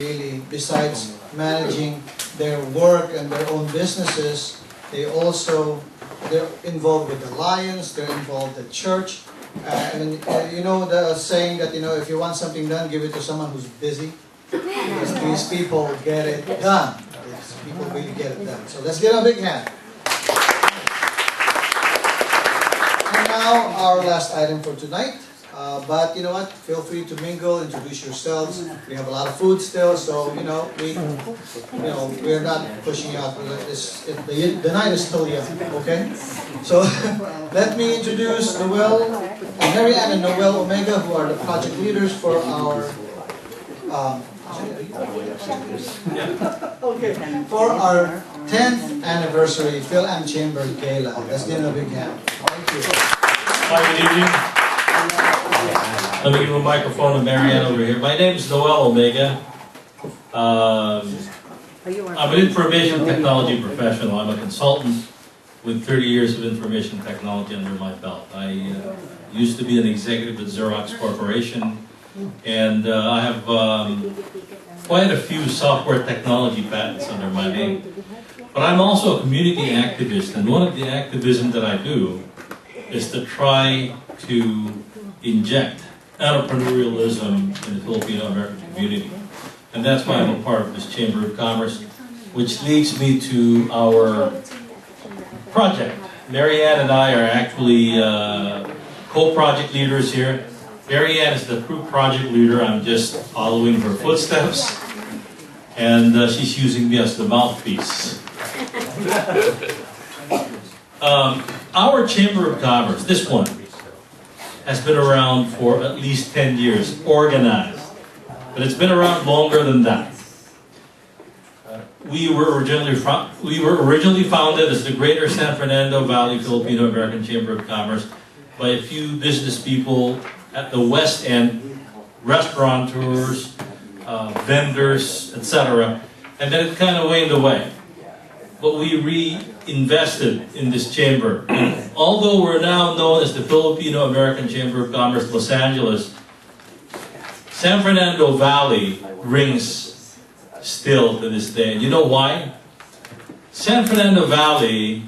Really, besides managing their work and their own businesses, they're involved with the Lions, they're involved at church. You know the saying that, if you want something done, give it to someone who's busy. Because these people get it done. These people really get it done. So let's give them a big hand. And now, our last item for tonight. But you know what? Feel free to mingle, introduce yourselves. We have a lot of food still, so we're not pushing you out. The night is still young, okay? So let me introduce Noel, MaryAnne and Noel Omega, who are the project leaders for our for our 10th anniversary Phil and Chamber Gala. Let's give them a big hand. Thank you. Hi, good evening. Let me give a microphone to MaryAnne over here. My name is Noel Omega. I'm an information technology professional. I'm a consultant with 30 years of information technology under my belt. I used to be an executive at Xerox Corporation, and I have quite a few software technology patents under my name. But I'm also a community activist, and one of the activism that I do is to try to inject entrepreneurialism in the Filipino-American community. And that's why I'm a part of this Chamber of Commerce, which leads me to our project. MaryAnne and I are actually co-project leaders here. MaryAnne is the true project leader. I'm just following her footsteps. And she's using me as the mouthpiece. Our Chamber of Commerce, this one, has been around for at least 10 years, organized. But it's been around longer than that. We were originally founded as the Greater San Fernando Valley Filipino-American Chamber of Commerce by a few business people at the West End, restaurateurs, vendors, etc. And then it kind of waned away. But we reinvested in this chamber. And although we're now known as the Filipino-American Chamber of Commerce Los Angeles, San Fernando Valley rings still to this day. And you know why? San Fernando Valley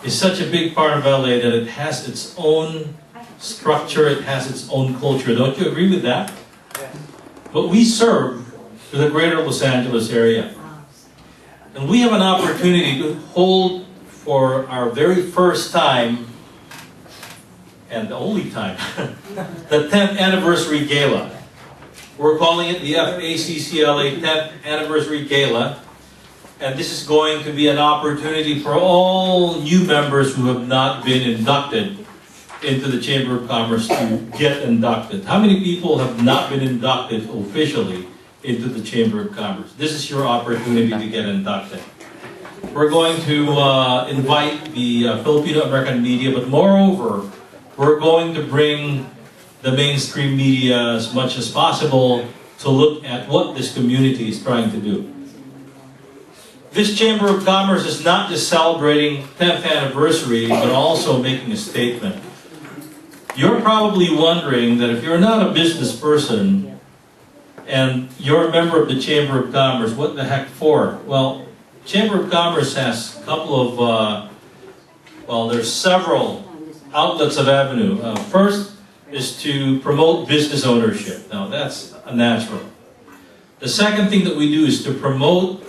is such a big part of LA that it has its own structure, it has its own culture. Don't you agree with that? But we serve to the greater Los Angeles area. And we have an opportunity to hold for our very first time, and the only time, the 10th Anniversary Gala. We're calling it the FACC-LA 10th Anniversary Gala. And this is going to be an opportunity for all new members who have not been inducted into the Chamber of Commerce to get inducted. How many people have not been inducted officially into the Chamber of Commerce? This is your opportunity to get inducted. We're going to invite the Filipino-American media, but moreover, we're going to bring the mainstream media as much as possible to look at what this community is trying to do. This Chamber of Commerce is not just celebrating 10th anniversary, but also making a statement. You're probably wondering that if you're not a business person and you're a member of the Chamber of Commerce, what the heck for? Well, Chamber of Commerce has a couple of, there's several outlets of avenue. First is to promote business ownership. Now, that's a natural. The second thing that we do is to promote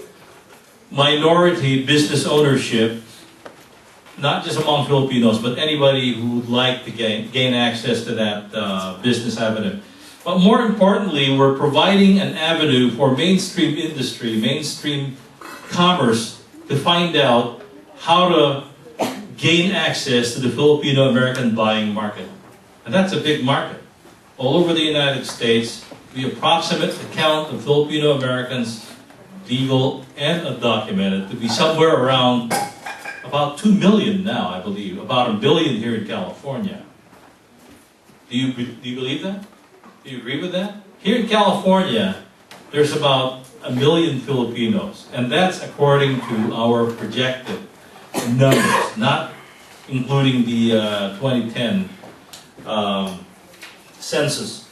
minority business ownership, not just among Filipinos, but anybody who would like to gain access to that business avenue. But more importantly, we're providing an avenue for mainstream industry, mainstream commerce, to find out how to gain access to the Filipino-American buying market. And that's a big market. All over the United States, the approximate count of Filipino-Americans, legal and undocumented, to be somewhere around about 2 million now, I believe. About 1 billion here in California. Do you believe that? Do you agree with that? Here in California, there's about 1 million Filipinos. And that's according to our projected numbers, not including the 2010 census.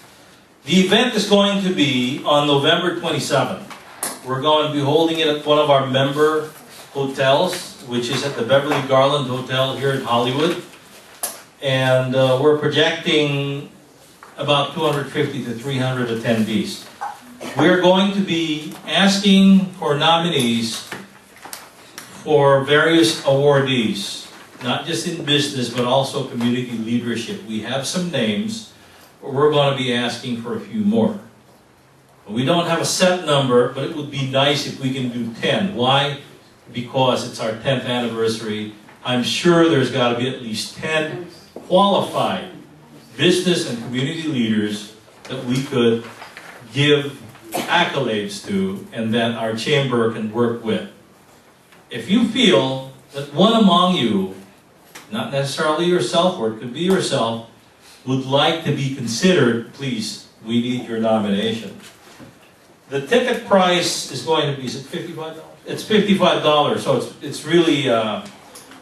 The event is going to be on November 27th. We're going to be holding it at one of our member hotels, which is at the Beverly Garland Hotel here in Hollywood. And we're projecting about 250 to 300 attendees. We're going to be asking for nominees for various awardees, not just in business, but also community leadership. We have some names, but we're going to be asking for a few more. We don't have a set number, but it would be nice if we can do 10. Why? Because it's our 10th anniversary. I'm sure there's got to be at least 10 qualified business and community leaders that we could give accolades to and that our chamber can work with. If you feel that one among you, not necessarily yourself, or it could be yourself, would like to be considered, please, we need your nomination. The ticket price is going to be, is it $55? It's $55, so it's really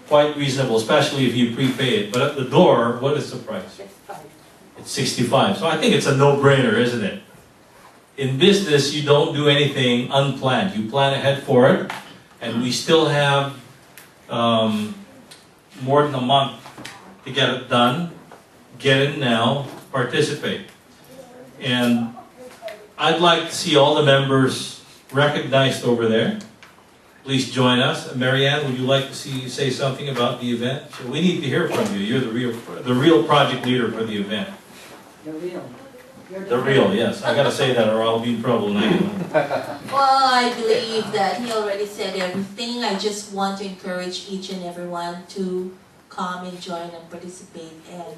quite reasonable, especially if you prepay it. But at the door, what is the price? It's $65. So I think it's a no-brainer, isn't it? In business, you don't do anything unplanned. You plan ahead for it, and we still have more than a month to get it done. Get in now, participate. And I'd like to see all the members recognized over there. Please join us. MaryAnne, would you like to say something about the event? So we need to hear from you. You're the real project leader for the event. The real. The real, yes. I gotta say that or I'll be in trouble now. Well, I believe that he already said everything. I just want to encourage each and everyone to come and join and participate and,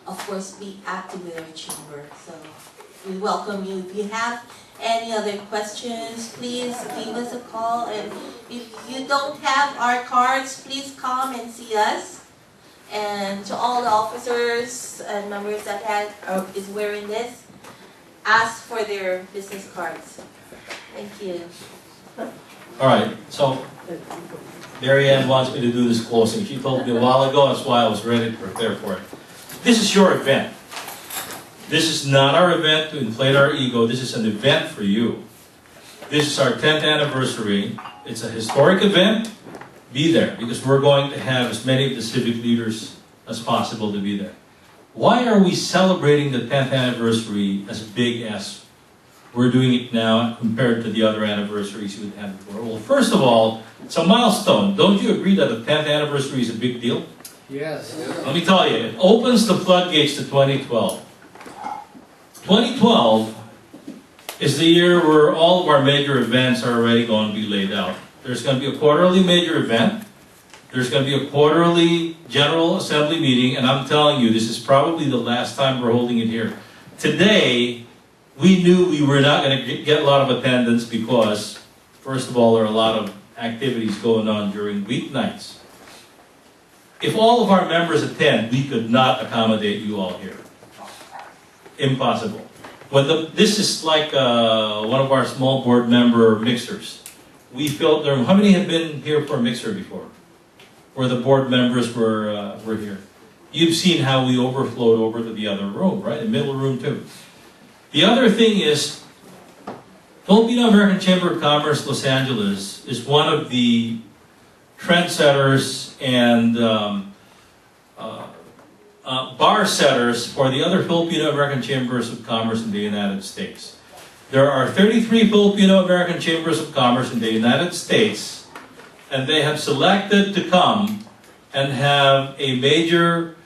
of course, be active with our chamber. So we welcome you. If you have any other questions, please give us a call. And if you don't have our cards, please come and see us. And to all the officers and members that is wearing this, ask for their business cards. Thank you. All right, so MaryAnne wants me to do this closing. She told me a while ago, that's why I was ready to prepare for it. This is your event. This is not our event to inflate our ego. This is an event for you. This is our 10th anniversary. It's a historic event. Be there, because we're going to have as many of the civic leaders as possible to be there. Why are we celebrating the 10th anniversary as big as we're doing it now compared to the other anniversaries we've had before? Well, first of all, it's a milestone. Don't you agree that the 10th anniversary is a big deal? Yes. Let me tell you, it opens the floodgates to 2012. 2012 is the year where all of our major events are already going to be laid out. There's going to be a quarterly major event. There's going to be a quarterly General Assembly meeting, and I'm telling you, this is probably the last time we're holding it here. Today, we knew we were not going to get a lot of attendance because, first of all, there are a lot of activities going on during weeknights. If all of our members attend, we could not accommodate you all here. Impossible. This is like one of our small board member mixers. We filled there. How many have been here for a mixer before? Where the board members were here. You've seen how we overflowed over to the other room, right? The middle room too. The other thing is, Filipino American Chamber of Commerce Los Angeles is one of the trendsetters and bar setters for the other Filipino American Chambers of Commerce in the United States. There are 33 Filipino American Chambers of Commerce in the United States, and they have selected to come and have a major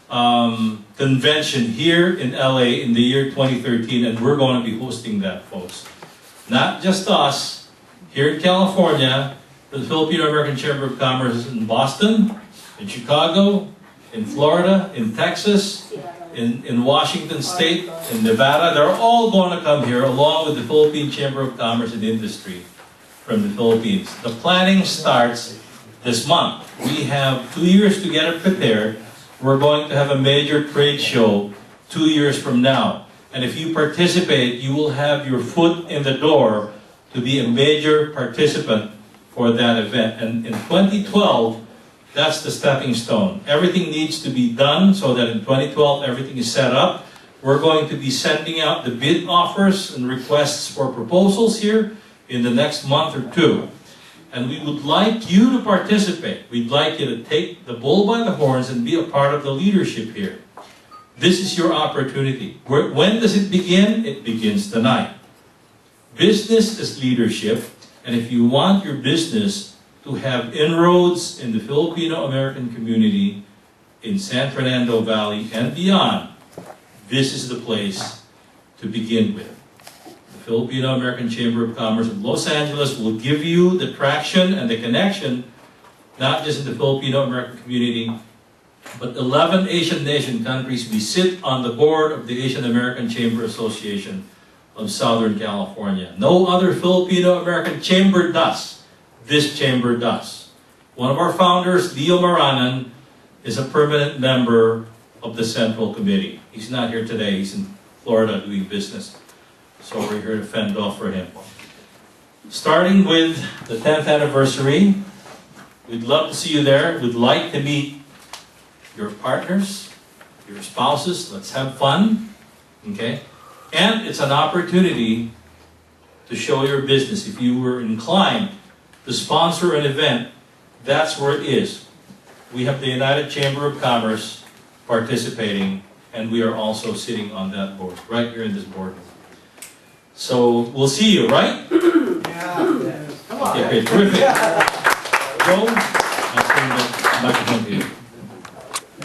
convention here in LA in the year 2013, and we're going to be hosting that, folks. Not just us, here in California, the Filipino American Chamber of Commerce in Boston, in Chicago, in Florida, in Texas, in Washington State, in Nevada. They're all going to come here along with the Philippine Chamber of Commerce and Industry from the Philippines. The planning starts this month. We have 2 years to get it prepared. We're going to have a major trade show 2 years from now. And if you participate, you will have your foot in the door to be a major participant for that event. And in 2012, that's the stepping stone. Everything needs to be done so that in 2012, everything is set up. We're going to be sending out the bid offers and requests for proposals here in the next month or two. And we would like you to participate. We'd like you to take the bull by the horns and be a part of the leadership here. This is your opportunity. When does it begin? It begins tonight. Business is leadership, and if you want your business to have inroads in the Filipino-American community in San Fernando Valley and beyond, this is the place to begin with. The Filipino-American Chamber of Commerce of Los Angeles will give you the traction and the connection, not just in the Filipino-American community, but 11 Asian nation countries. We sit on the board of the Asian American Chamber Association of Southern California. No other Filipino-American chamber does. This chamber does. One of our founders, Leo MaryAnne, is a permanent member of the Central Committee. He's not here today. He's in Florida doing business. So we're here to fend off for him. Starting with the 10th anniversary, we'd love to see you there. We'd like to meet your partners, your spouses. Let's have fun. Okay? And it's an opportunity to show your business. If you were inclined to sponsor an event, that's where it is. We have the United Chamber of Commerce participating, and we are also sitting on that board, right here in this boardroom. So we'll see you, right? Yeah. Come on. Okay, terrific. Joe, I'll turn the microphone to you.